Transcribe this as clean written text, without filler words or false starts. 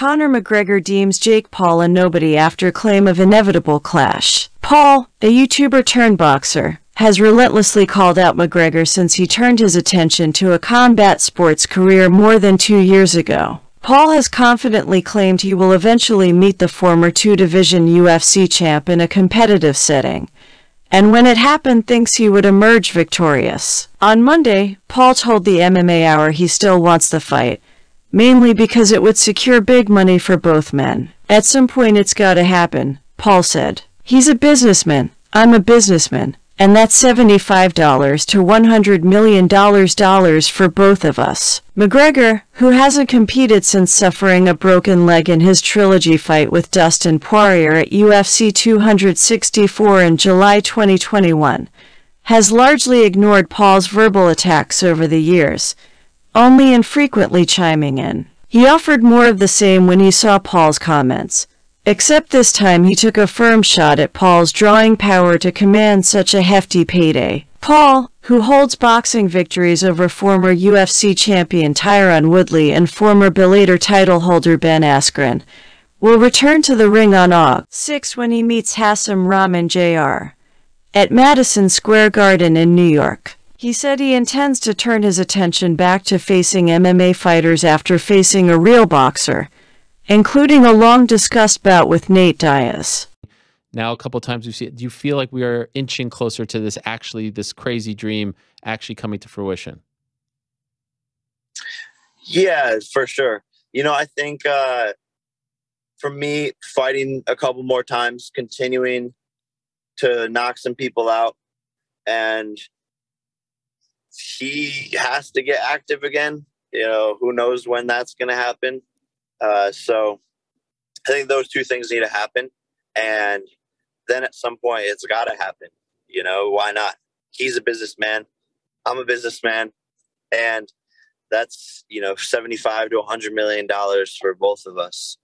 Conor McGregor deems Jake Paul a nobody after claim of inevitable clash. Paul, a YouTuber turned boxer, has relentlessly called out McGregor since he turned his attention to a combat sports career more than 2 years ago. Paul has confidently claimed he will eventually meet the former two-division UFC champ in a competitive setting, and when it happened thinks he would emerge victorious. On Monday, Paul told the MMA Hour he still wants the fight, mainly because it would secure big money for both men. At some point it's gotta happen, Paul said. He's a businessman, I'm a businessman, and that's $75 to $100 million for both of us. McGregor, who hasn't competed since suffering a broken leg in his trilogy fight with Dustin Poirier at UFC 264 in July 2021, has largely ignored Paul's verbal attacks over the years, only infrequently chiming in. He offered more of the same when he saw Paul's comments, except this time he took a firm shot at Paul's drawing power to command such a hefty payday. Paul, who holds boxing victories over former UFC champion Tyron Woodley and former Bellator title holder Ben Askren, will return to the ring on August 6 when he meets Hassan Rahman Jr. at Madison Square Garden in New York. He said he intends to turn his attention back to facing MMA fighters after facing a real boxer, including a long-discussed bout with Nate Diaz. Now, a couple of times we've seen it. Do you feel like we are inching closer to this crazy dream actually coming to fruition? Yeah, for sure. I think for me, fighting a couple more times, continuing to knock some people out, and he has to get active again. Who knows when that's going to happen. So I think those two things need to happen. And then at some point it's got to happen. Why not? He's a businessman. I'm a businessman. And that's, $75 to $100 million for both of us.